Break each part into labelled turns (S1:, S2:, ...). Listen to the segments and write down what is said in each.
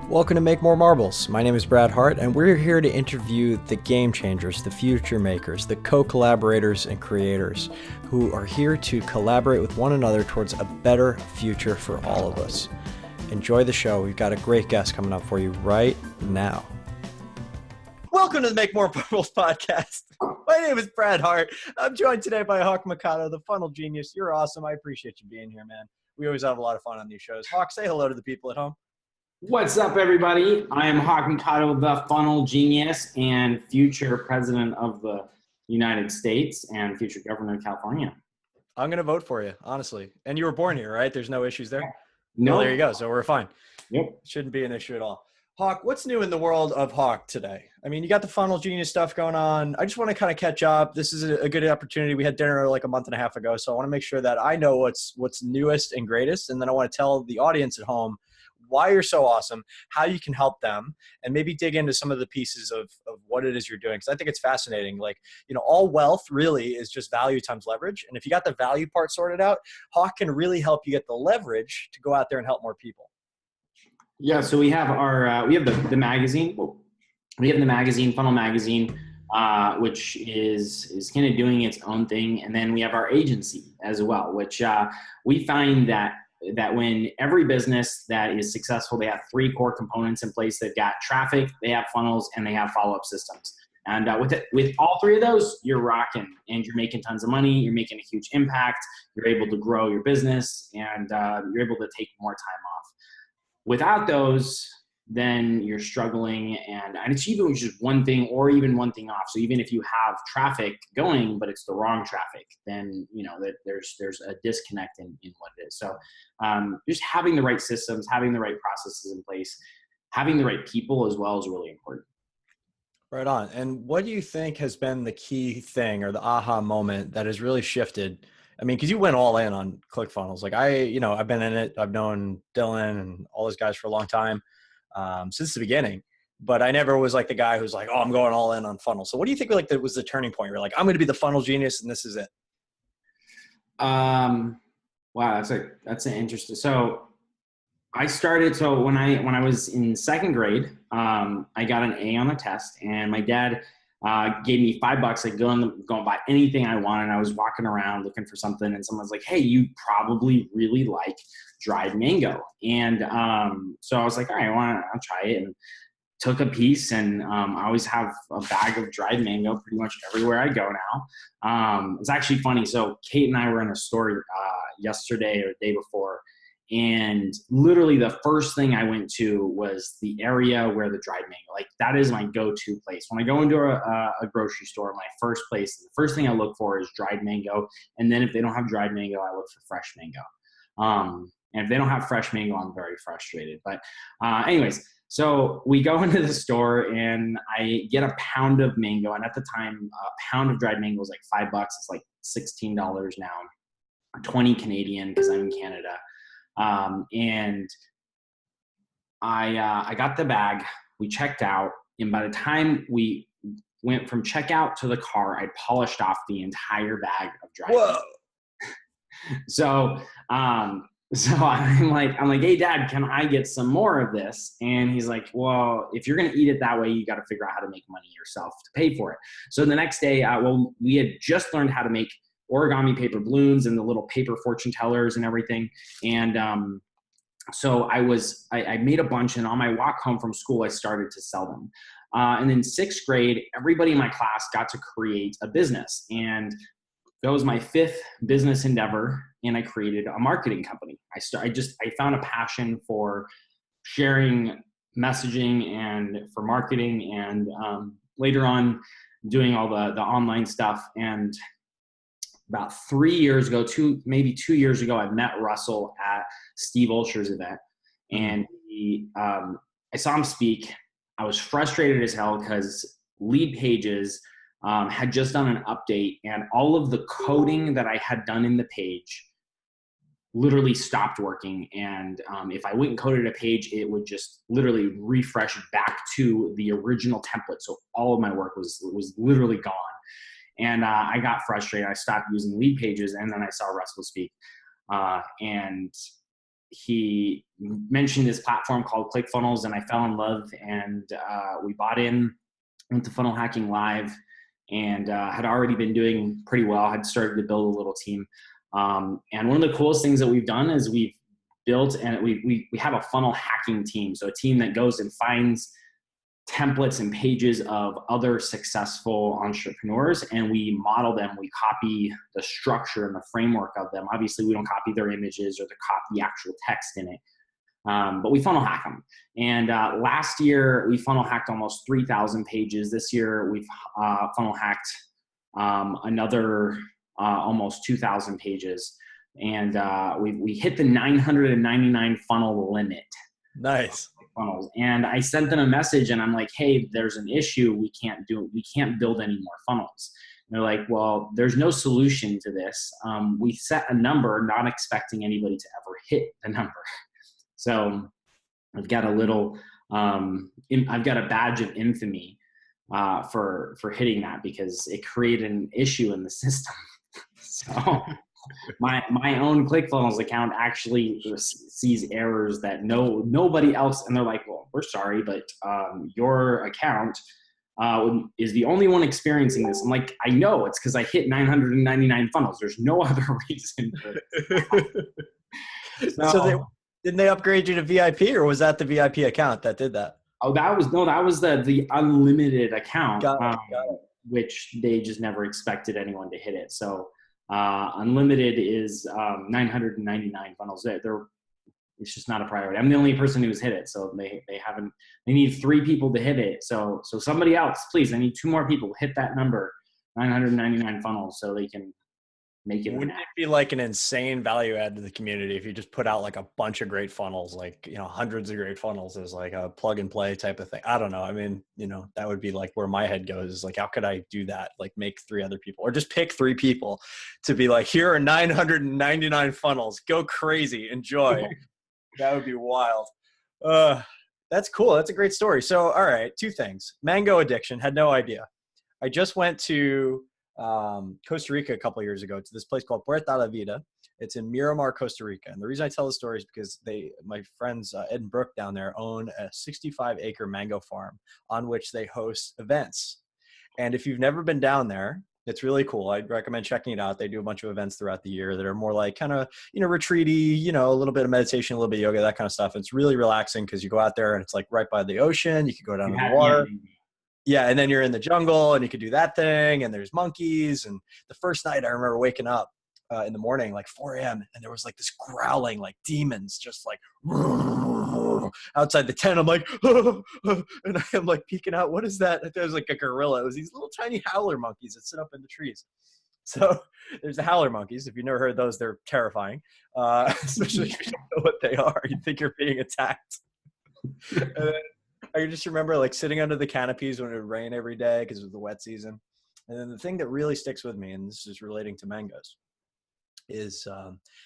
S1: Welcome to Make More Marbles. My name is Brad Hart, and we're here to interview the game changers, the future makers, the co-collaborators and creators who are here to collaborate with one another towards a better future for all of us. Enjoy the show. We've got a great guest coming up for you right now. Welcome to the Make More Marbles podcast. My name is Brad Hart. I'm joined today by Hawk Mikado, the funnel genius. You're awesome. I appreciate you being here, man. We always have a lot of fun on these shows. Hawk, say hello to the people at home.
S2: What's up, everybody? I am Hawk Mikado, the funnel genius and future president of the United States and future governor of California.
S1: I'm going to vote for you, honestly. And you were born here, right? There's no issues there?
S2: No.
S1: Well, there you go. So we're fine.
S2: Yep.
S1: Shouldn't be an issue at all. Hawk, what's new in the world of Hawk today? I mean, you got the funnel genius stuff going on. I just want to kind of catch up. This is a good opportunity. We had dinner like a month and a half ago. So I want to make sure that I know what's newest and greatest. And then I want to tell the audience at home why you're so awesome, how you can help them, and maybe dig into some of the pieces of what it is you're doing. Because I think it's fascinating. Like, all wealth really is just value times leverage. And if you got the value part sorted out, Hawk can really help you get the leverage to go out there and help more people.
S2: Yeah, so we have our, we have the magazine. We have the magazine, Funnel Magazine, which is kind of doing its own thing. And then we have our agency as well, which we find that when every business that is successful, they have three core components in place. They've got traffic, they have funnels, and they have follow-up systems. And with all three of those, you're rocking and you're making tons of money. You're making a huge impact. You're able to grow your business and you're able to take more time off. Without those, then you're struggling and it's even just one thing or even one thing off. So even if you have traffic going, but it's the wrong traffic, then that there's a disconnect in what it is. So just having the right systems, having the right processes in place, having the right people as well is really important.
S1: Right on. And what do you think has been the key thing or the aha moment that has really shifted? I mean, because you went all in on ClickFunnels. Like I've been in it. I've known Dylan and all those guys for a long time. Since the beginning, but I never was like the guy who's like, oh, I'm going all in on funnels. So what do you think that was the turning point? You're like, I'm going to be the funnel genius and this is it.
S2: Wow. That's an interesting. So I started, so when I was in second grade, I got an A on the test and my dad, gave me $5. I go and buy anything I wanted. I was walking around looking for something and someone's like, hey, you probably really like dried mango. And so I was like, all right, I'll try it. And took a piece and I always have a bag of dried mango pretty much everywhere I go now. It's actually funny. So Kate and I were in a store yesterday or the day before. And literally the first thing I went to was the area where the dried mango, like that is my go-to place. When I go into a grocery store, my first place, the first thing I look for is dried mango. And then if they don't have dried mango, I look for fresh mango. And if they don't have fresh mango, I'm very frustrated. But anyways, so we go into the store and I get a pound of mango. And at the time, a pound of dried mango was like $5. It's like $16 now, 20 Canadian because I'm in Canada. And I got the bag, we checked out, and by the time we went from checkout to the car, I polished off the entire bag of dried mango. So I'm like, hey, Dad, can I get some more of this? And he's like, well, if you're going to eat it that way, you got to figure out how to make money yourself to pay for it. So the next day, we had just learned how to make origami paper balloons and the little paper fortune tellers and everything. And so I made a bunch, and on my walk home from school, I started to sell them. And in sixth grade, everybody in my class got to create a business. And that was my fifth business endeavor. And I created a marketing company. I found a passion for sharing messaging and for marketing and later on doing all the online stuff. And about 3 years ago, maybe 2 years ago, I met Russell at Steve Olsher's event, and I saw him speak. I was frustrated as hell because Lead Pages had just done an update, and all of the coding that I had done in the page literally stopped working. And if I went and coded a page, it would just literally refresh back to the original template. So all of my work was literally gone. And I got frustrated. I stopped using Lead Pages, and then I saw Russell speak. And he mentioned this platform called ClickFunnels, and I fell in love, and we bought into Funnel Hacking Live, and had already been doing pretty well, had started to build a little team. And one of the coolest things that we've done is we've built, and we have a funnel hacking team. So a team that goes and finds templates and pages of other successful entrepreneurs, and we model them. We copy the structure and the framework of them. Obviously, we don't copy their images or the actual text in it, but we funnel hack them. And last year, we funnel hacked almost 3,000 pages. This year, we've funnel hacked another almost 2,000 pages. And we hit the 999 funnel limit.
S1: Nice.
S2: Funnels. And I sent them a message, and I'm like, hey, there's an issue. We can't build any more funnels. And they're like, well, there's no solution to this. We set a number, not expecting anybody to ever hit the number. So I've got I've got a badge of infamy for hitting that, because it created an issue in the system. So my own ClickFunnels account actually sees errors that nobody else, and they're like, well, we're sorry, but your account is the only one experiencing this. I'm like, I know, it's because I hit 999 funnels. There's no other reason for this.
S1: So didn't they upgrade you to VIP, or was that the VIP account that did that?
S2: Oh, that was the unlimited account,
S1: Got it.
S2: which they just never expected anyone to hit it. So unlimited is 999 funnels. It's just not a priority. I'm the only person who's hit it, so they need 3 people to hit it. So somebody else, please, I need 2 more people hit that number, 999 funnels, so they can make it.
S1: Wouldn't it be like an insane value add to the community if you just put out like a bunch of great funnels, like, hundreds of great funnels as like a plug and play type of thing? I don't know. I mean, that would be like where my head goes, is like, how could I do that? Like, make 3 other people, or just pick 3 people to be like, here are 999 funnels. Go crazy. Enjoy. That would be wild. That's cool. That's a great story. So, all right, 2 things. Mango addiction. Had no idea. I just went to Costa Rica a couple of years ago to this place called Puerto La Vida. It's in Miramar, Costa Rica. And the reason I tell the story is because my friends, Ed and Brooke down there, own a 65-acre mango farm on which they host events. And if you've never been down there, it's really cool. I'd recommend checking it out. They do a bunch of events throughout the year that are more like kind of, retreaty, a little bit of meditation, a little bit of yoga, that kind of stuff. It's really relaxing because you go out there and it's like right by the ocean. You can go down to the water. Yeah, and then you're in the jungle and you could do that thing, and there's monkeys. And the first night I remember waking up in the morning, like 4 a.m., and there was like this growling, like demons, just like outside the tent. I'm like, and I'm like peeking out. What is that? There was like a gorilla. It was these little tiny howler monkeys that sit up in the trees. So there's the howler monkeys. If you've never heard those, they're terrifying, especially if you don't know what they are. You think you're being attacked. And then I just remember like sitting under the canopies when it would rain every day because it was the wet season. And then the thing that really sticks with me, and this is relating to mangoes, is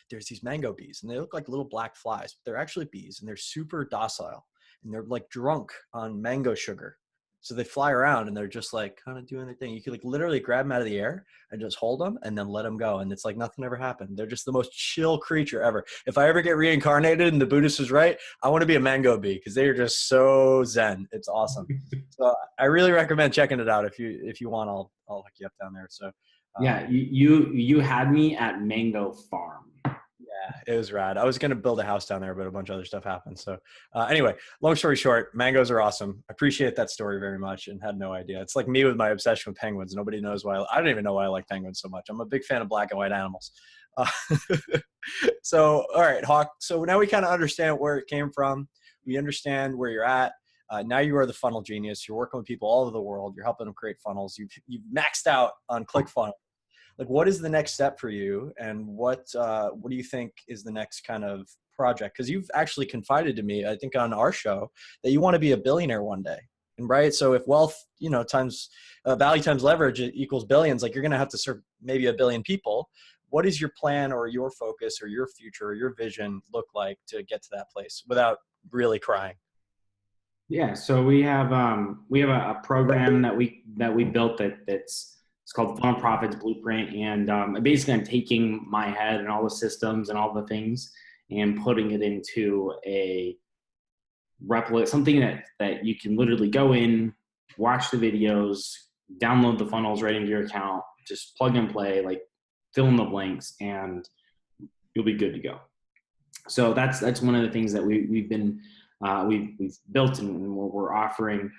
S1: there's these mango bees, and they look like little black flies, but they're actually bees, and they're super docile, and they're like drunk on mango sugar. So they fly around and they're just like kind of doing their thing. You could like literally grab them out of the air and just hold them and then let them go. And it's like nothing ever happened. They're just the most chill creature ever. If I ever get reincarnated and the Buddhist is right, I want to be a mango bee because they are just so zen. It's awesome. So I really recommend checking it out. If you want, I'll hook you up down there. So
S2: yeah, you had me at Mango Farm.
S1: Yeah, it was rad. I was going to build a house down there, but a bunch of other stuff happened. So anyway, long story short, mangoes are awesome. I appreciate that story very much and had no idea. It's like me with my obsession with penguins. Nobody knows why. I don't even know why I like penguins so much. I'm a big fan of black and white animals. So, all right, Hawk. So now we kind of understand where it came from. We understand where you're at. Now you are the funnel genius. You're working with people all over the world. You're helping them create funnels. You've maxed out on ClickFunnels. Like, what is the next step for you, and what do you think is the next kind of project? Because you've actually confided to me, I think on our show, that you want to be a billionaire one day, and right. So if wealth, times value times leverage equals billions, like you're going to have to serve maybe 1 billion people. What is your plan, or your focus, or your future, or your vision look like to get to that place without really crying?
S2: Yeah, so we have a program that we built that's. It's called Funnel Profits Blueprint, and basically I'm taking my head and all the systems and all the things, and putting it into a something that you can literally go in, watch the videos, download the funnels right into your account, just plug and play, like fill in the blanks, and you'll be good to go. So that's one of the things that we've built and we're offering.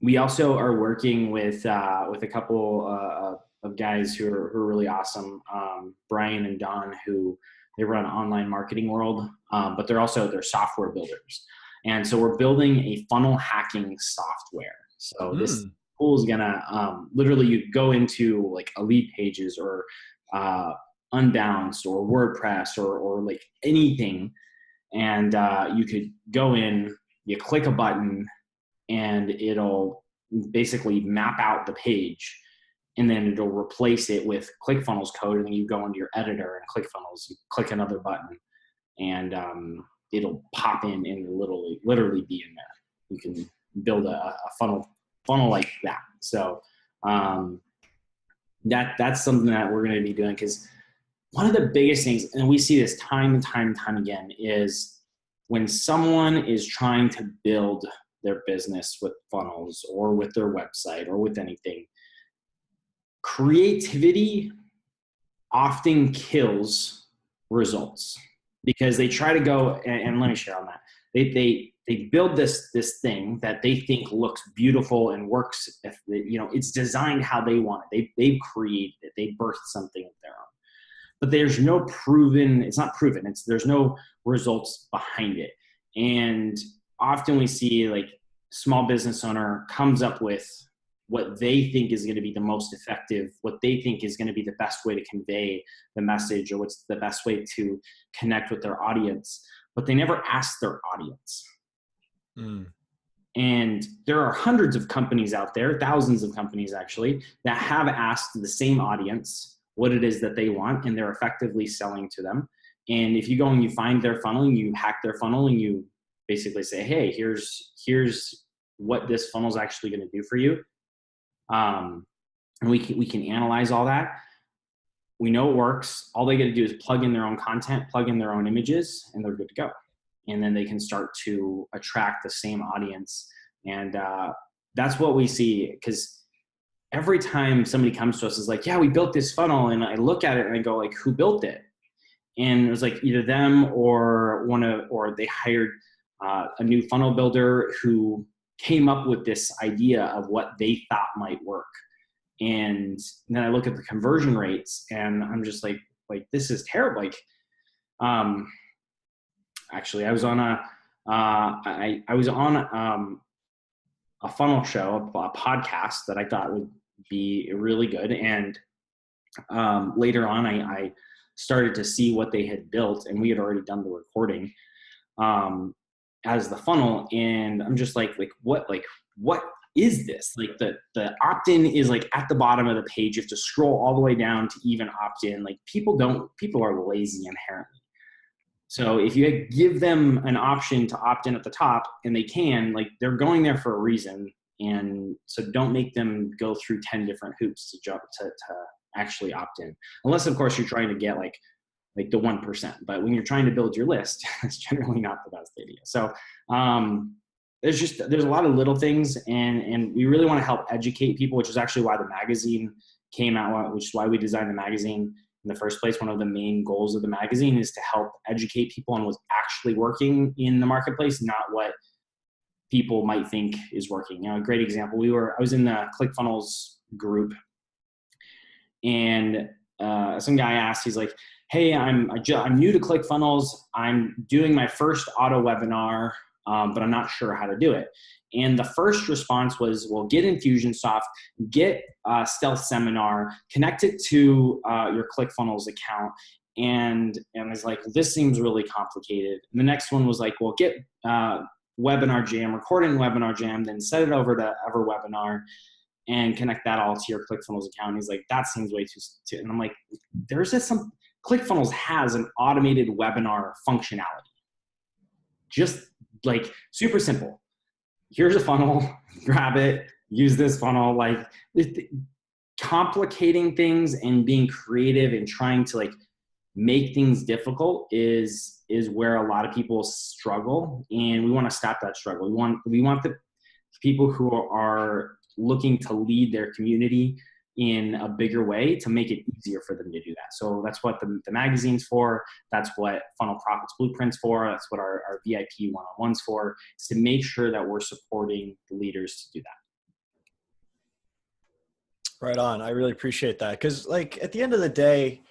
S2: We also are working with a couple of guys who are really awesome, Brian and Don, who they run Online Marketing World, but they're software builders. And so we're building a funnel hacking software. So this tool is gonna literally, you go into like Elite Pages or Unbounced or WordPress or like anything, and you could go in, you click a button, and it'll basically map out the page, and then it'll replace it with ClickFunnels code. And then you go into your editor and ClickFunnels, you click another button, and it'll pop in and literally be in there. You can build a funnel like that. So that's something that we're going to be doing, because one of the biggest things, and we see this time and time again, is when someone is trying to build their business with funnels or with their website or with anything, creativity often kills results, because they try to go, and let me share on that. They build this thing that they think looks beautiful and works. If it's designed how they want it. They've created it. They birthed something of their own. But there's no proven, it's not proven. There's no results behind it. And often we see like small business owner comes up with what they think is going to be the most effective, what they think is going to be the best way to convey the message, or what's the best way to connect with their audience, but they never ask their audience. And there are hundreds of companies out there, thousands of companies actually, that have asked the same audience what it is that they want, and they're effectively selling to them. And if you go and you find their funnel and you hack their funnel and you basically say, hey, here's what this funnel is actually going to do for you. And we can analyze all that. We know it works. All they got to do is plug in their own content, plug in their own images, and they're good to go. And then they can start to attract the same audience. And that's what we see, because every time somebody comes to us is like, yeah, we built this funnel, and I look at it and I go like, who built it? And it was like either them or they hired a new funnel builder who came up with this idea of what they thought might work. And then I look at the conversion rates and I'm just like this is terrible. Like, actually I was on a funnel show, a podcast that I thought would be really good. And later on, I started to see what they had built, and we had already done the recording as the funnel. And I'm just like what is this? Like the opt-in is like at the bottom of the page. You have to scroll all the way down to even opt in. Like people are lazy inherently. So if you give them an option to opt in at the top, and they can, like, they're going there for a reason. And so don't make them go through 10 different hoops to actually opt in. Unless of course you're trying to get like the 1%, but when you're trying to build your list, it's generally not the best idea. So there's a lot of little things, and we really want to help educate people, which is actually why the magazine came out, which is why we designed the magazine in the first place. One of the main goals of the magazine is to help educate people on what's actually working in the marketplace, not what people might think is working. A great example, I was in the ClickFunnels group, and some guy asked, he's like, hey, I'm new to ClickFunnels. I'm doing my first auto webinar, but I'm not sure how to do it. And the first response was, well, get Infusionsoft, get Stealth Seminar, connect it to your ClickFunnels account. And I was like, well, this seems really complicated. And the next one was like, well, get Webinar Jam, record in Webinar Jam, then set it over to EverWebinar and connect that all to your ClickFunnels account. And he's like, that seems way too. And I'm like, ClickFunnels has an automated webinar functionality. Just like super simple. Here's a funnel, grab it, use this funnel. Like complicating things and being creative and trying to like make things difficult is where a lot of people struggle, and we want to stop that struggle. We want the people who are looking to lead their community in a bigger way to make it easier for them to do that. So that's what the magazine's for. That's what Funnel Profits Blueprint's for. That's what our VIP one-on-ones for, is to make sure that we're supporting the leaders to do that.
S1: Right on. I really appreciate that. Because like at the end of the day,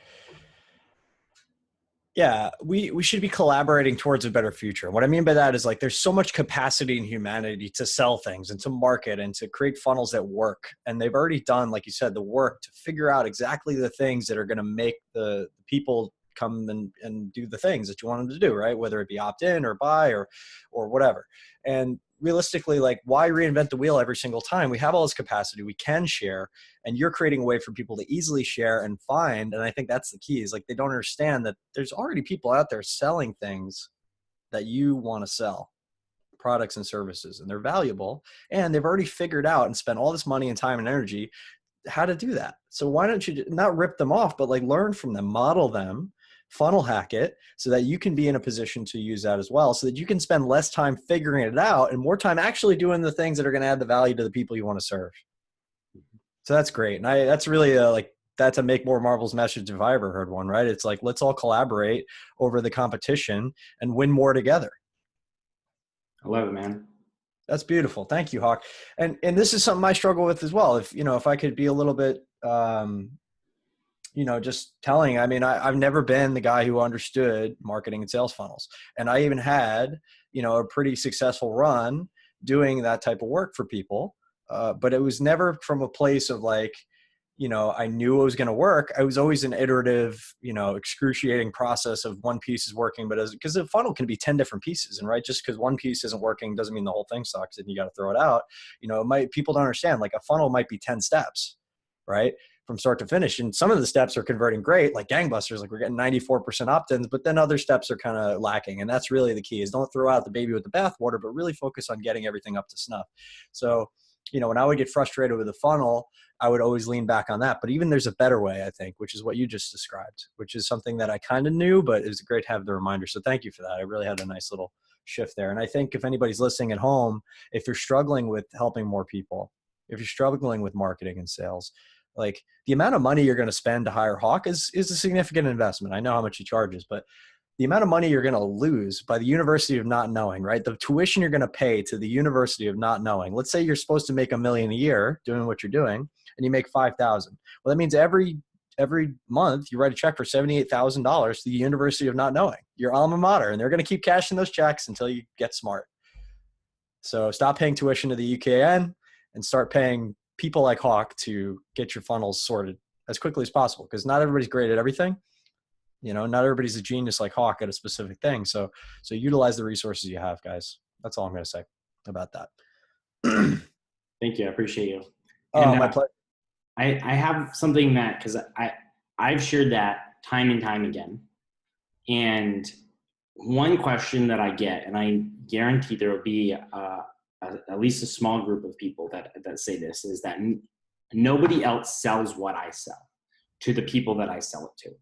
S1: yeah, we should be collaborating towards a better future. What I mean by that is like there's so much capacity in humanity to sell things and to market and to create funnels that work. And they've already done, like you said, the work to figure out exactly the things that are going to make the people come and do the things that you want them to do, right? Whether it be opt in or buy or whatever. And realistically, like why reinvent the wheel every single time? We have all this capacity we can share, and you're creating a way for people to easily share and find. And I think that's the key, is like they don't understand that there's already people out there selling things that you want to sell, products and services, and they're valuable, and they've already figured out and spent all this money and time and energy how to do that. So why don't you not rip them off, but like learn from them, model them, funnel hack it so that you can be in a position to use that as well, so that you can spend less time figuring it out and more time actually doing the things that are going to add the value to the people you want to serve. So that's great. And that's really like, that's a Make More Marbles message if I ever heard one, right? It's like, let's all collaborate over the competition and win more together.
S2: I love it, man.
S1: That's beautiful. Thank you, Hawk. And this is something I struggle with as well. If I could be a little bit, just telling, I mean, I've never been the guy who understood marketing and sales funnels. And I even had, a pretty successful run doing that type of work for people. But it was never from a place of like, I knew it was going to work. I was always an iterative, excruciating process of one piece is working, but because the funnel can be 10 different pieces. And right, just because one piece isn't working doesn't mean the whole thing sucks and you got to throw it out. People don't understand, like a funnel might be 10 steps, right? From start to finish. And some of the steps are converting great, like gangbusters, like we're getting 94% opt-ins, but then other steps are kind of lacking. And that's really the key, is don't throw out the baby with the bathwater, but really focus on getting everything up to snuff. So, when I would get frustrated with the funnel, I would always lean back on that. But even there's a better way, I think, which is what you just described, which is something that I kind of knew, but it was great to have the reminder. So thank you for that. I really had a nice little shift there. And I think if anybody's listening at home, if you're struggling with helping more people, if you're struggling with marketing and sales, like the amount of money you're going to spend to hire Hawk is a significant investment. I know how much he charges, but the amount of money you're going to lose by the university of not knowing, right? The tuition you're going to pay to the university of not knowing. Let's say you're supposed to make $1 million a year doing what you're doing, and you make 5,000. Well, that means every month you write a check for $78,000 to the university of not knowing, your alma mater, and they're going to keep cashing those checks until you get smart. So stop paying tuition to the UKN and start paying people like Hawk to get your funnels sorted as quickly as possible, because not everybody's great at everything. Not everybody's a genius like Hawk at a specific thing. So utilize the resources you have, guys. That's all I'm going to say about that.
S2: Thank you. I appreciate you.
S1: Oh, my pleasure.
S2: I have something that, because I've shared that time and time again. And one question that I get, and I guarantee there will be at least a small group of people that say this, is that nobody else sells what I sell to the people that I sell it to.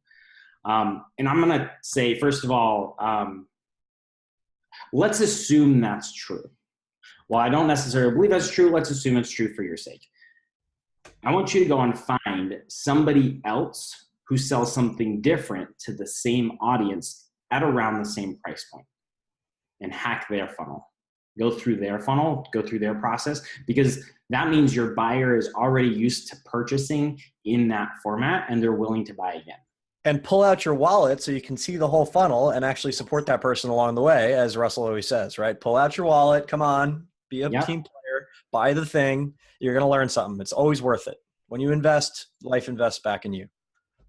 S2: And I'm going to say, first of all, let's assume that's true. Well, I don't necessarily believe that's true. Let's assume it's true for your sake. I want you to go and find somebody else who sells something different to the same audience at around the same price point and hack their funnel. Go through their funnel, go through their process, because that means your buyer is already used to purchasing in that format and they're willing to buy again.
S1: And pull out your wallet so you can see the whole funnel and actually support that person along the way, as Russell always says, right? Pull out your wallet. Come on, be a team player, buy the thing. You're going to learn something. It's always worth it. When you invest, life invests back in you.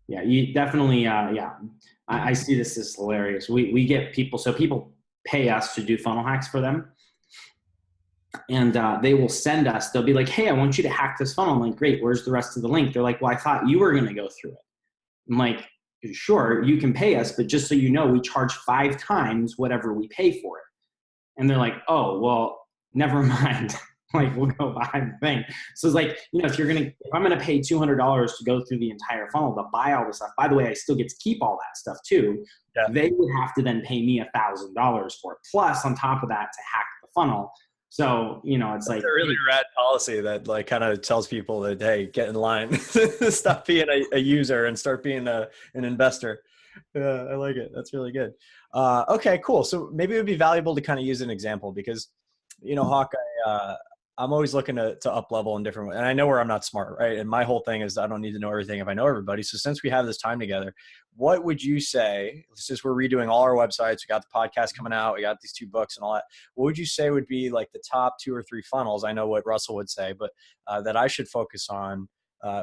S2: Yeah, you definitely, I see this as hilarious. We get people, so people pay us to do funnel hacks for them. And they will send us, they'll be like, hey, I want you to hack this funnel. I'm like, great, where's the rest of the link? They're like, well, I thought you were going to go through it. I'm like, sure, you can pay us, but just so you know, we charge 5 times whatever we pay for it. And they're like, oh, well, never mind. Like, we'll go behind the thing. So it's like, if I'm going to pay $200 to go through the entire funnel to buy all this stuff, by the way, I still get to keep all that stuff too.
S1: Yeah.
S2: They would have to then pay me $1,000 for it. Plus on top of that to hack the funnel. So, it's
S1: That's
S2: like
S1: a really rad policy that like kind of tells people that, hey, get in line, stop being a user and start being an investor. I like it. That's really good. Okay, cool. So maybe it would be valuable to kind of use an example because, Hawk, I'm always looking to up level in different ways. And I know where I'm not smart, right? And my whole thing is I don't need to know everything if I know everybody. So since we have this time together, what would you say, since we're redoing all our websites, we got the podcast coming out, we got these 2 books and all that, what would you say would be like the top 2 or 3 funnels? I know what Russell would say, but that I should focus on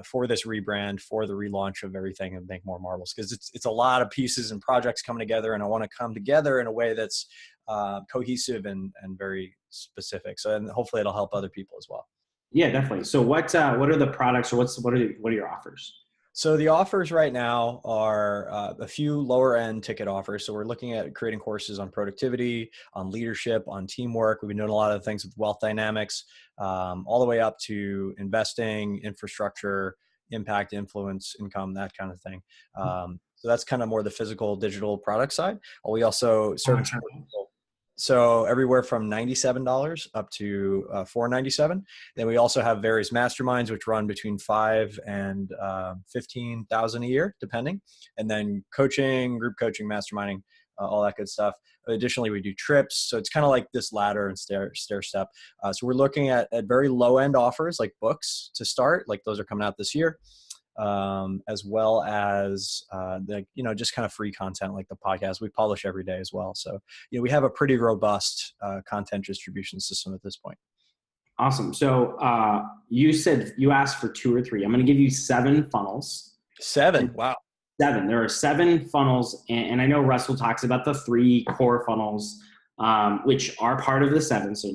S1: for this rebrand, for the relaunch of everything and Make More Marbles? Because it's a lot of pieces and projects coming together, and I want to come together in a way that's cohesive and very specific. So, and hopefully it'll help other people as well.
S2: Yeah, definitely. So what are the products, or what are your offers?
S1: So the offers right now are a few lower end ticket offers. So we're looking at creating courses on productivity, on leadership, on teamwork. We've been doing a lot of things with wealth dynamics, all the way up to investing, infrastructure, impact, influence, income, that kind of thing. So that's kind of more the physical digital product side. We also serve so everywhere from $97 up to $497. Then we also have various masterminds, which run between $5,000 and $15,000 a year, depending. And then coaching, group coaching, masterminding, all that good stuff. Additionally, we do trips. So it's kind of like this ladder and stair step. So we're looking at very low end offers like books to start, like those are coming out this year. As well as just kind of free content like the podcast we publish every day as well. So we have a pretty robust content distribution system at this point.
S2: Awesome. So you said you asked for 2 or 3. I'm going to give you 7 funnels.
S1: 7. Wow.
S2: 7. There are 7 funnels, and I know Russell talks about the 3 core funnels, which are part of the 7. So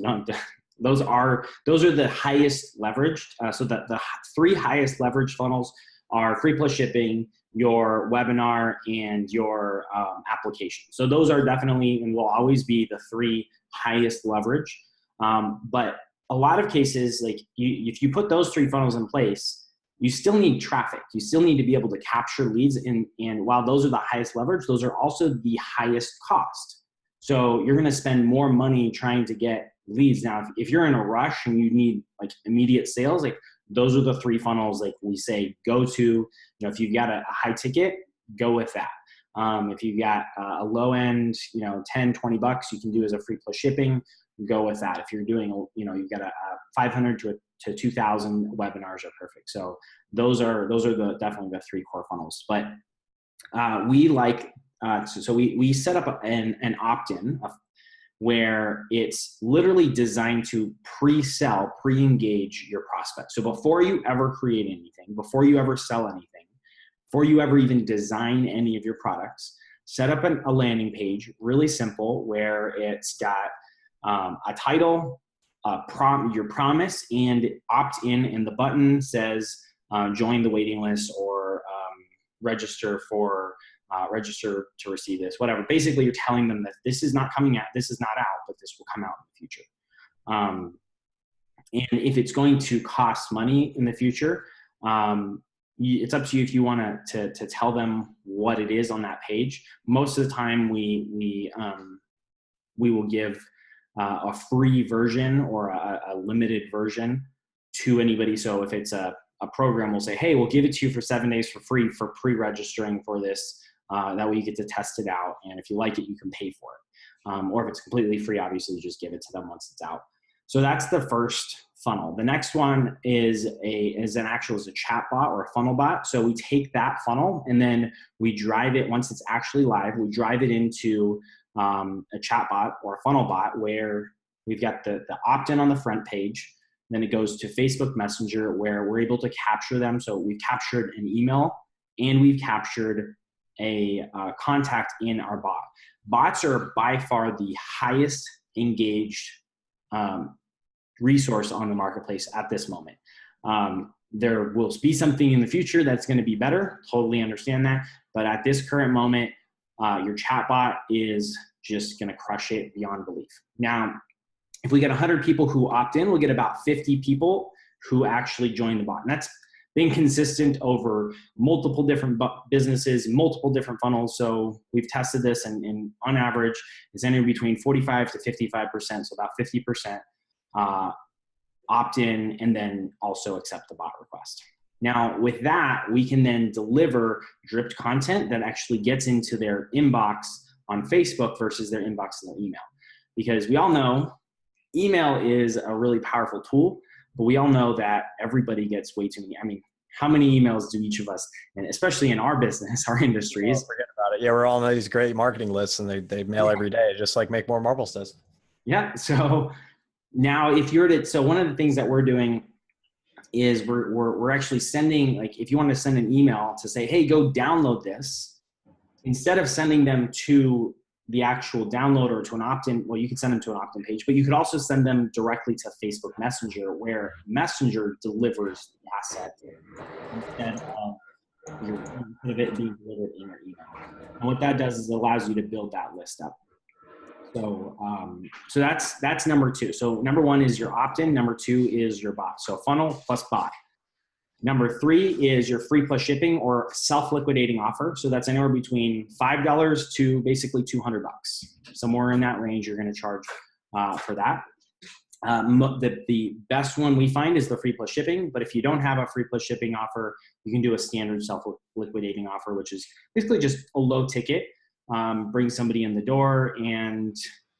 S2: those are the highest leveraged. So the 3 highest leveraged funnels are free plus shipping, your webinar, and your application. So those are definitely and will always be the 3 highest leverage. But a lot of cases, like if you put those 3 funnels in place, you still need traffic. You still need to be able to capture leads. And while those are the highest leverage, those are also the highest cost. So you're going to spend more money trying to get leads. Now, if you're in a rush and you need like immediate sales, like those are the 3 funnels like we say go to. If you've got a high ticket, go with that. If you've got a low end, $10, $20 you can do as a free plus shipping, go with that. If you're doing, you've got a 500 to 2,000 webinars are perfect. So those are definitely the 3 core funnels. But we like so we set up an opt-in where it's literally designed to pre-sell, pre-engage your prospects. So before you ever create anything, before you ever sell anything, before you ever even design any of your products, set up a landing page, really simple, where it's got a title, your promise, and opt in, and the button says join the waiting list or register to receive this, whatever. Basically, you're telling them that this is not coming out, this is not out, but this will come out in the future. And if it's going to cost money in the future, it's up to you if you want to tell them what it is on that page. Most of the time, we will give a free version or a limited version to anybody. So if it's a program, we'll say, hey, we'll give it to you for 7 days for free for pre-registering for this. That way you get to test it out. And if you like it, you can pay for it. Or if it's completely free, obviously you just give it to them once it's out. So that's the first funnel. The next one is a chat bot or a funnel bot. So we take that funnel and then we drive it, once it's actually live, we drive it into a chat bot or a funnel bot where we've got the opt-in on the front page. Then it goes to Facebook Messenger where we're able to capture them. So we've captured an email and we've captured a contact in our bot. Bots are by far the highest engaged resource on the marketplace at this moment. There will be something in the future that's going to be better. Totally understand that. But at this current moment, your chatbot is just going to crush it beyond belief. Now, if we get 100 people who opt in, we'll get about 50 people who actually join the bot. And that's been consistent over multiple different businesses, multiple different funnels. So we've tested this, and on average, it's anywhere between 45 to 55%, so about 50% opt in and then also accept the bot request. Now, with that, we can then deliver dripped content that actually gets into their inbox on Facebook versus their inbox in their email. Because we all know email is a really powerful tool, but we all know that everybody gets way too many. I mean, how many emails do each of us, and especially in our business, our industries?
S1: Forget about it. Yeah, we're all on these great marketing lists, and they mail every day, just like Make More Marbles does.
S2: Yeah. So now, if you're to, so one of the things that we're doing is we're actually sending, like, if you want to send an email to say, hey, go download this, instead of sending them to the actual download or to an opt-in, well, you could send them to an opt-in page, but you could also send them directly to Facebook Messenger, where Messenger delivers the asset instead of it being delivered in your email. And what that does is it allows you to build that list up. So, so that's number two. So number one is your opt-in. Number two is your bot. So funnel plus bot. Number three is your free plus shipping or self-liquidating offer. So that's anywhere between $5 to basically $200. Somewhere in that range, you're going to charge for that. The best one we find is the free plus shipping. But if you don't have a free plus shipping offer, you can do a standard self-liquidating offer, which is basically just a low ticket. Bring somebody in the door and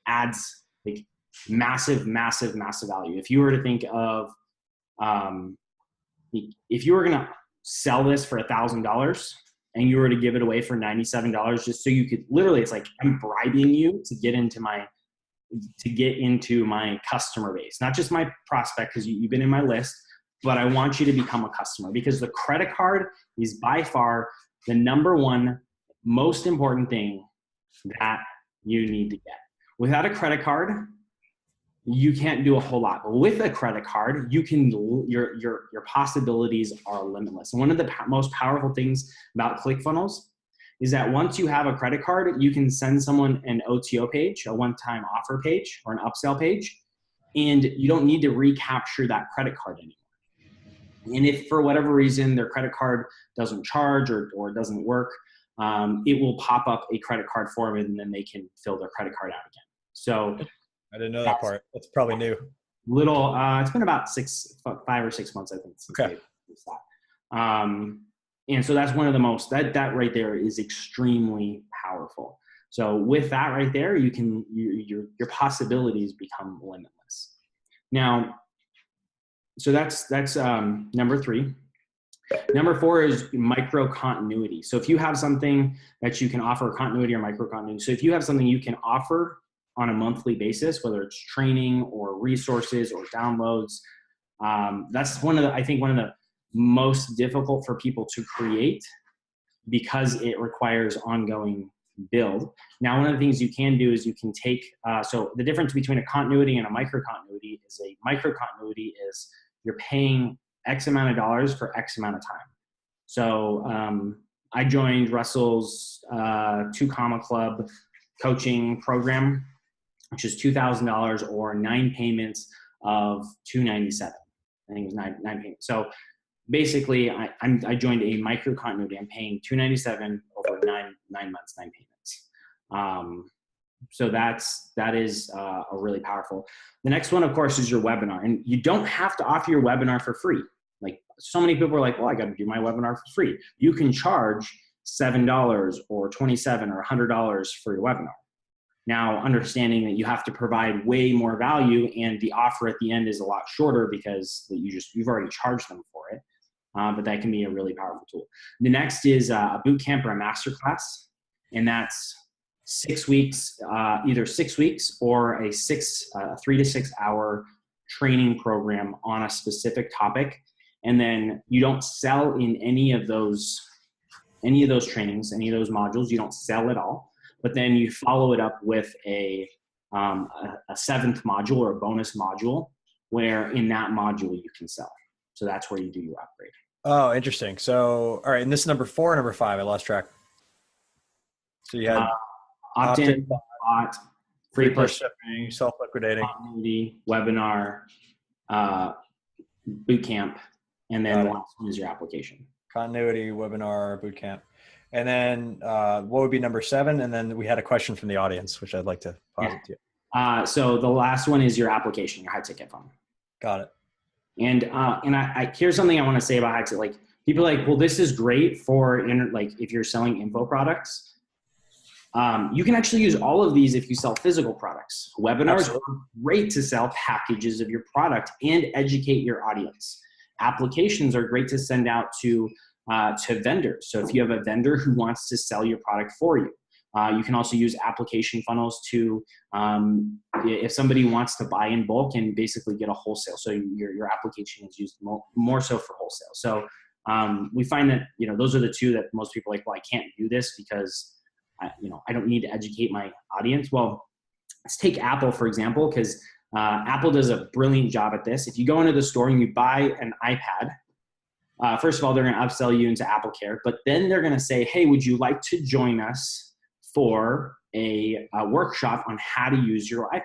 S2: adds like massive value. If you were to think of, if you were going to sell this for $1,000 and you were to give it away for $97, just so you could literally, it's like I'm bribing you to get into my customer base, not just my prospect, because you've been in my list, but I want you to become a customer, because the credit card is by far the number one most important thing that you need to get. Without a credit card, you can't do a whole lot. But with a credit card, you can, your possibilities are limitless. And one of the most powerful things about ClickFunnels is that once you have a credit card, you can send someone an OTO page, a one-time offer page, or an upsell page, and you don't need to recapture that credit card anymore. And if for whatever reason their credit card doesn't charge or doesn't work, it will pop up a credit card form, and then they can fill their credit card out again. So
S1: I didn't know that part. That's probably new.
S2: It's been about 5 or 6 months, I think. Since
S1: okay.
S2: And so that's one of the most, that right there is extremely powerful. So with that right there, you can, your possibilities become limitless. Now, so that's number three. Number four is micro continuity. So if you have something that you can offer, continuity or micro continuity. So if you have something you can offer on a monthly basis, whether it's training or resources or downloads, that's I think one of the most difficult for people to create, because it requires ongoing build. Now, one of the things you can do is you can take, so the difference between a continuity and a micro continuity is a micro continuity is you're paying X amount of dollars for X amount of time. So I joined Russell's 2 Comma Club coaching program, which is $2,000 or 9 payments of $297. I think it was nine payments. So basically, I joined a micro continuity. I'm paying $297 over nine months, 9 payments. So that is a really powerful. The next one, of course, is your webinar, and you don't have to offer your webinar for free. Like, so many people are like, well, I got to do my webinar for free. You can charge $7 or $27 or $100 for your webinar. Now, understanding that you have to provide way more value, and the offer at the end is a lot shorter because you've already charged them for it. But that can be a really powerful tool. The next is a bootcamp or a masterclass, and that's 6 weeks, either 6 weeks or a 3 to 6 hour training program on a specific topic. And then you don't sell in any of those trainings, any of those modules. You don't sell at all. But then you follow it up with a 7th module or a bonus module, where in that module you can sell. So that's where you do your upgrade.
S1: Oh, interesting. So, all right. And this is number 4 or number 5? I lost track. So you had
S2: opt-in, bot, free
S1: plus
S2: plus
S1: shipping, self-liquidating,
S2: continuity, webinar, bootcamp, and then the last one is your application.
S1: Continuity, webinar, bootcamp. And then what would be number 7? And then we had a question from the audience, which I'd like to posit to you.
S2: So the last one is your application, your high ticket funnel.
S1: Got it.
S2: And I here's something I want to say about high ticket. Like people are like, well, this is great for like if you're selling info products. You can actually use all of these if you sell physical products. Webinars are great to sell packages of your product and educate your audience. Applications are great to send out to vendors. So if you have a vendor who wants to sell your product for you, you can also use application funnels to, if somebody wants to buy in bulk and basically get a wholesale. So your application is used more so for wholesale. So we find that, those are the two that most people are like, well, I can't do this because I don't need to educate my audience. Well, let's take Apple, for example, because Apple does a brilliant job at this. If you go into the store and you buy an iPad, first of all, they're going to upsell you into Apple Care, but then they're going to say, hey, would you like to join us for a workshop on how to use your iPad?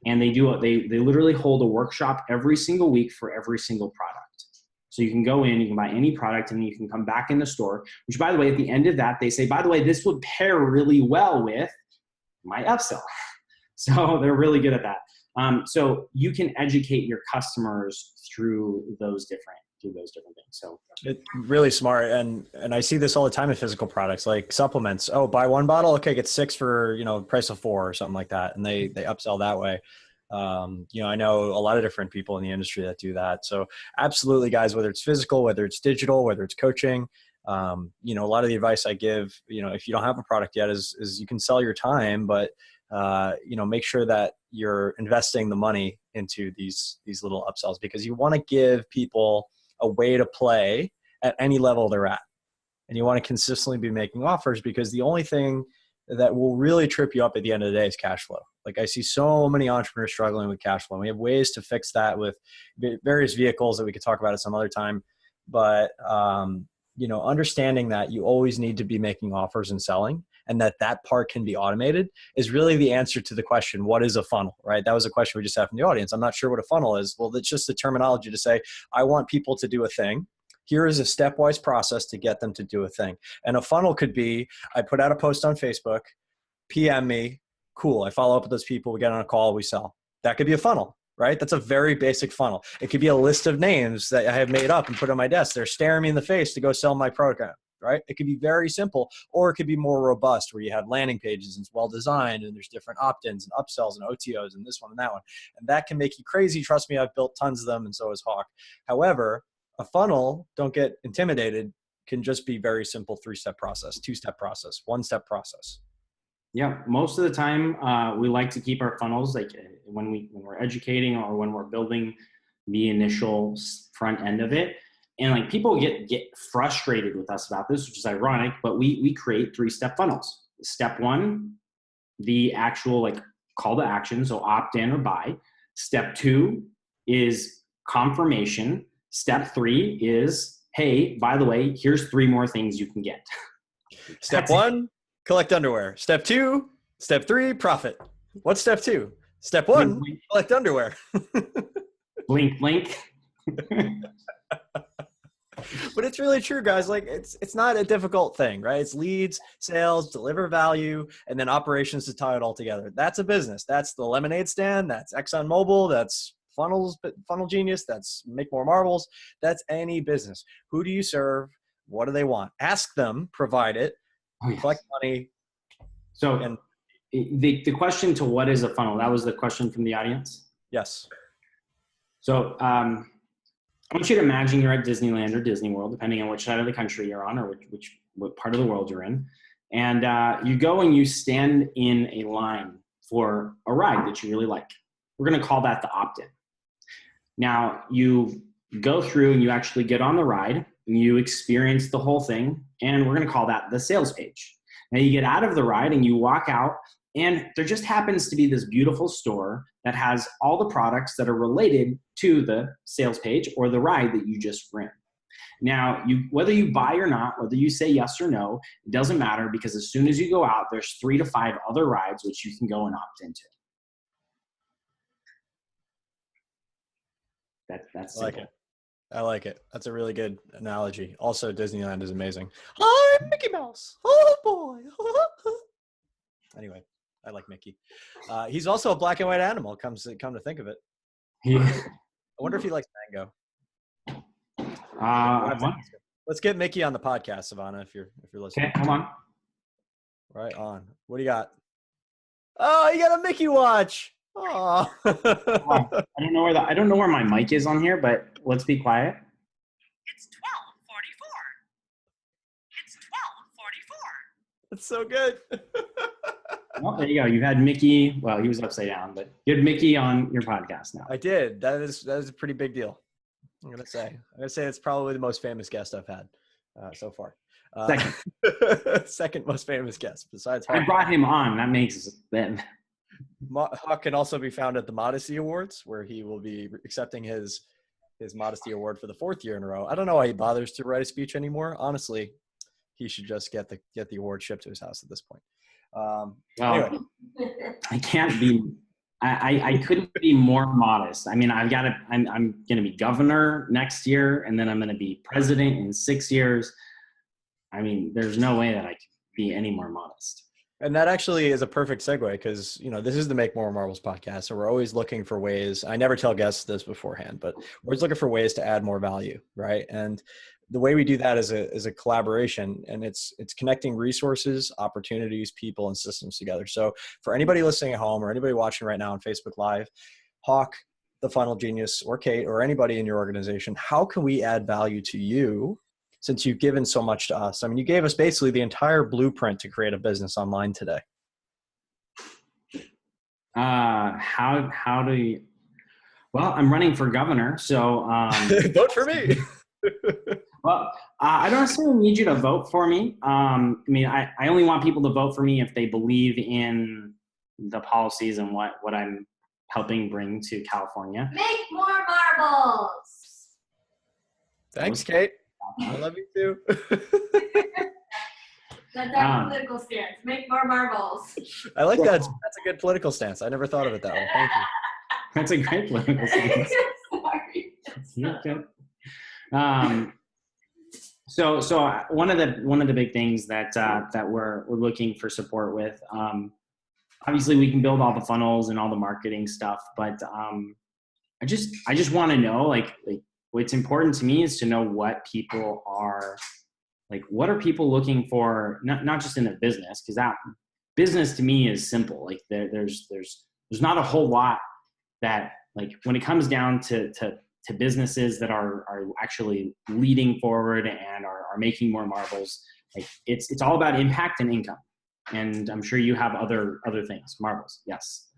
S2: And they literally hold a workshop every single week for every single product. So you can go in, you can buy any product, and you can come back in the store, which, by the way, at the end of that, they say, by the way, this would pair really well with my upsell. So they're really good at that. So you can educate your customers through those different things. So
S1: it's really smart. And I see this all the time in physical products, like supplements. Oh, buy 1 bottle. Okay. Get 6 for, price of 4 or something like that. And they upsell that way. I know a lot of different people in the industry that do that. So absolutely, guys, whether it's physical, whether it's digital, whether it's coaching, a lot of the advice I give, if you don't have a product yet is you can sell your time, but make sure that you're investing the money into these little upsells, because you want to give people a way to play at any level they're at. And you want to consistently be making offers, because the only thing that will really trip you up at the end of the day is cash flow. Like I see so many entrepreneurs struggling with cash flow. We have ways to fix that with various vehicles that we could talk about at some other time. But, understanding that you always need to be making offers and selling, and that part can be automated, is really the answer to the question, what is a funnel, right? That was a question we just had from the audience. I'm not sure what a funnel is. Well, it's just the terminology to say, I want people to do a thing. Here is a stepwise process to get them to do a thing. And a funnel could be, I put out a post on Facebook, PM me, cool. I follow up with those people, we get on a call, we sell. That could be a funnel, right? That's a very basic funnel. It could be a list of names that I have made up and put on my desk. They're staring me in the face to go sell my program, right? It could be very simple, or it could be more robust, where you have landing pages and it's well designed and there's different opt-ins and upsells and OTOs and this one and that one. And that can make you crazy. Trust me, I've built tons of them, and so has Hawk. However, a funnel, don't get intimidated, can just be very simple 3-step process, 2-step process, 1-step process.
S2: Yeah, most of the time we like to keep our funnels like when we're educating or when we're building the initial front end of it. And like people get frustrated with us about this, which is ironic, but we create 3-step funnels. Step 1, the actual like call to action, so opt in or buy. Step 2 is confirmation. Step 3 is, hey, by the way, here's 3 more things you can get.
S1: Step 1, collect underwear. Step 2, step 3, profit. What's step 2? Step 1, blink, blink. Collect underwear.
S2: Blink, blink.
S1: But it's really true, guys. Like it's not a difficult thing, right? It's leads, sales, deliver value, and then operations to tie it all together. That's a business. That's the lemonade stand. That's ExxonMobil. That's Funnel Genius. That's Make More Marbles. That's any business. Who do you serve? What do they want? Ask them, provide it, collect money.
S2: So the question to what is a funnel, that was the question from the audience?
S1: Yes.
S2: So I want you to imagine you're at Disneyland or Disney World, depending on which side of the country you're on or what part of the world you're in. And you go and you stand in a line for a ride that you really like. We're going to call that the opt-in. Now, you go through and you actually get on the ride and you experience the whole thing, and we're going to call that the sales page. Now, you get out of the ride and you walk out, and there just happens to be this beautiful store that has all the products that are related to the sales page or the ride that you just ran. Now, whether you buy or not, whether you say yes or no, it doesn't matter, because as soon as you go out, there's 3 to 5 other rides which you can go and opt into. That's simple.
S1: I like it. I like it. That's a really good analogy. Also, Disneyland is amazing. I'm Mickey Mouse. Oh boy. Anyway, I like Mickey. He's also a black and white animal. Come to think of it.
S2: Yeah.
S1: I wonder if he likes mango. Let's get Mickey on the podcast, Savannah, if you're listening.
S2: Okay, hold on.
S1: Right on. What do you got? Oh, you got a Mickey watch. Oh.
S2: I don't know where my mic is on here, but let's be quiet.
S3: It's 12:44. It's 12:44.
S1: That's so good.
S2: Well, there you go. You had Mickey. Well, he was upside down, but you had Mickey on your podcast now.
S1: I did. That is a pretty big deal. I'm gonna say it's probably the most famous guest I've had so far. Second most famous guest besides Hart.
S2: I brought him on. That makes it.
S1: Hawk can also be found at the Modesty Awards, where he will be accepting his Modesty Award for the 4th year in a row. I don't know why he bothers to write a speech anymore. Honestly, he should just get the award shipped to his house at this point. Anyway.
S2: I can't be. I couldn't be more modest. I mean, I'm going to be governor next year, and then I'm going to be president in 6 years. I mean, there's no way that I could be any more modest.
S1: And that actually is a perfect segue, because, this is the Make More Marbles podcast. So we're always looking for ways. I never tell guests this beforehand, but we're always looking for ways to add more value. Right. And the way we do that is a collaboration, and it's connecting resources, opportunities, people, and systems together. So for anybody listening at home or anybody watching right now on Facebook Live, Hawk, the Funnel Genius, or Kate, or anybody in your organization, how can we add value to you since you've given so much to us? I mean, you gave us basically the entire blueprint to create a business online today.
S2: How do you, well, I'm running for governor, so.
S1: Vote for me.
S2: Well, I don't necessarily need you to vote for me. I mean, I only want people to vote for me if they believe in the policies and what I'm helping bring to California.
S4: Make more marbles.
S1: Thanks, Kate. I love you too.
S4: That's our political stance. Make more marbles.
S1: I like that. That's a good political stance. I never thought of it that way. Thank you.
S2: That's a great political stance.
S4: Sorry.
S2: So one of the big things that we're looking for support with, obviously we can build all the funnels and all the marketing stuff, but I just want to know, like what's important to me is to know what people are, like, what are people looking for, not just in their business, because that business to me is simple. Like there's not a whole lot that, like, when it comes down to businesses that are actually leading forward and are making more marbles, like it's all about impact and income. And I'm sure you have other things, marbles. Yes.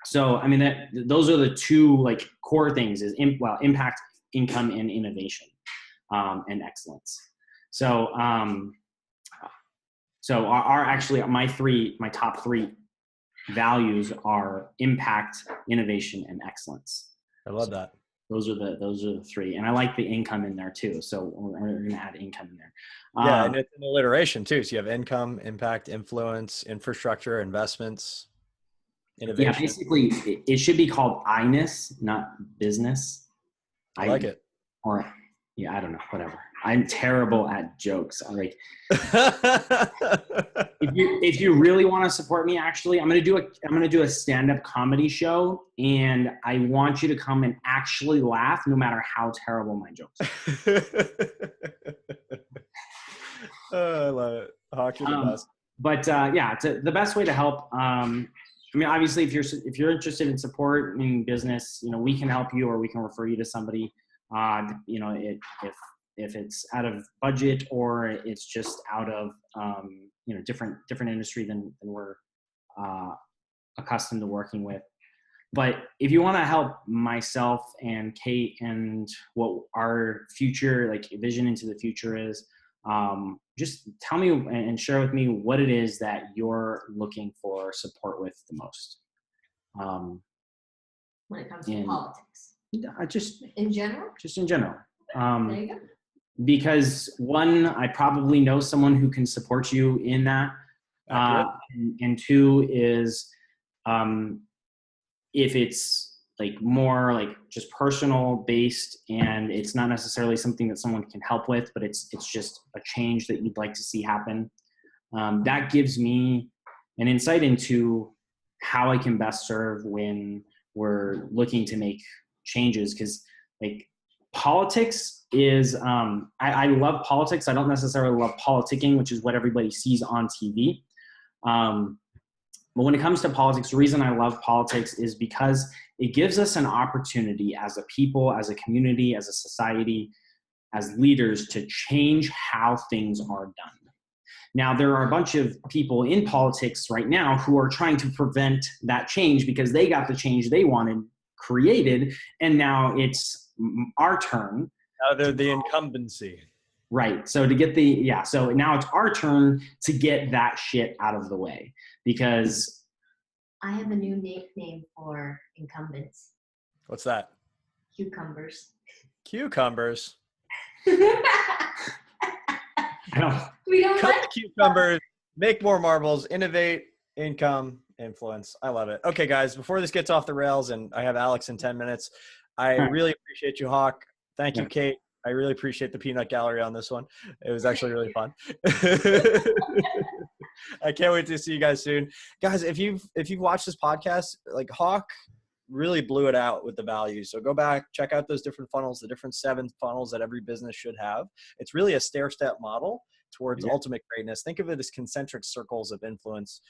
S2: So, I mean, those are the two, like, core things is impact, income, and innovation, and excellence. So, my top 3 values are impact, innovation, and excellence.
S1: I love that.
S2: Those are the 3, and I like the income in there too. So we're going to add income in there.
S1: Yeah, and it's an alliteration too. So you have income, impact, influence, infrastructure, investments, innovation.
S2: Yeah, basically, it should be called I-ness, not business.
S1: I like it.
S2: Or yeah, I don't know, whatever. I'm terrible at jokes. I'm like, if you really want to support me, actually, I'm gonna do a stand-up comedy show, and I want you to come and actually laugh, no matter how terrible my jokes are.
S1: I love it. Hawk, you're the best.
S2: But yeah, the best way to help. I mean, obviously, if you're interested in support in business, we can help you, or we can refer you to somebody. If it's out of budget, or it's just out of different industry than we're accustomed to working with. But if you want to help myself and Kate and what our future, like, vision into the future is, just tell me and share with me what it is that you're looking for support with the most.
S4: When it comes to politics.
S2: Just
S4: in general?
S2: Just in general.
S4: There you go.
S2: Because one, I probably know someone who can support you in that. And two is, if it's like more like just personal based and it's not necessarily something that someone can help with, but it's just a change that you'd like to see happen. That gives me an insight into how I can best serve when we're looking to make changes. Cause like politics is, I love politics. I don't necessarily love politicking, which is what everybody sees on TV. But when it comes to politics, the reason I love politics is because it gives us an opportunity as a people, as a community, as a society, as leaders to change how things are done. Now, there are a bunch of people in politics right now who are trying to prevent that change because they got the change they wanted created, and now it's our turn.
S1: Now they're the incumbency.
S2: Right. So so now it's our turn to get that shit out of the way, because
S4: I have a new nickname for incumbents.
S1: What's that?
S4: Cucumbers.
S1: Cucumbers.
S4: We don't
S1: Cut
S4: like
S1: the cucumbers, make more marbles, innovate, income, influence. I love it. Okay, guys, before this gets off the rails and I have Alex in 10 minutes, I really appreciate you, Hawk. Thank you, Kate. I really appreciate the peanut gallery on this one. It was actually really fun. I can't wait to see you guys soon. Guys, if you've watched this podcast, like Hawk really blew it out with the values. So go back, check out those different funnels, the different 7 funnels that every business should have. It's really a stair-step model towards ultimate greatness. Think of it as concentric circles of influence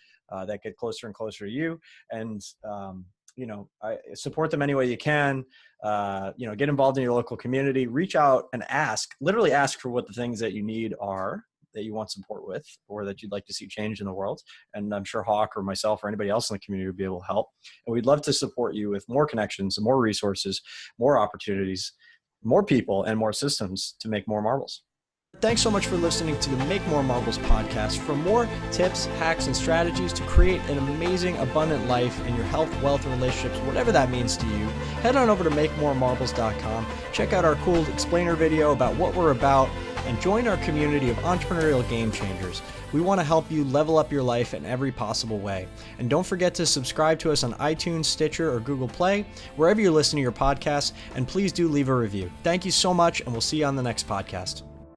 S1: that get closer and closer to you. And, I support them any way you can. Get involved in your local community, reach out and literally ask for what the things that you need are, that you want support with, or that you'd like to see change in the world. And I'm sure Hawk or myself or anybody else in the community would be able to help. And we'd love to support you with more connections, more resources, more opportunities, more people, and more systems to make more marbles. Thanks so much for listening to the Make More Marbles podcast. For more tips, hacks, and strategies to create an amazing, abundant life in your health, wealth, and relationships, whatever that means to you, head on over to makemoremarbles.com. Check out our cool explainer video about what we're about, and join our community of entrepreneurial game changers. We want to help you level up your life in every possible way. And don't forget to subscribe to us on iTunes, Stitcher, or Google Play, wherever you listen to your podcasts, and please do leave a review. Thank you so much, and we'll see you on the next podcast.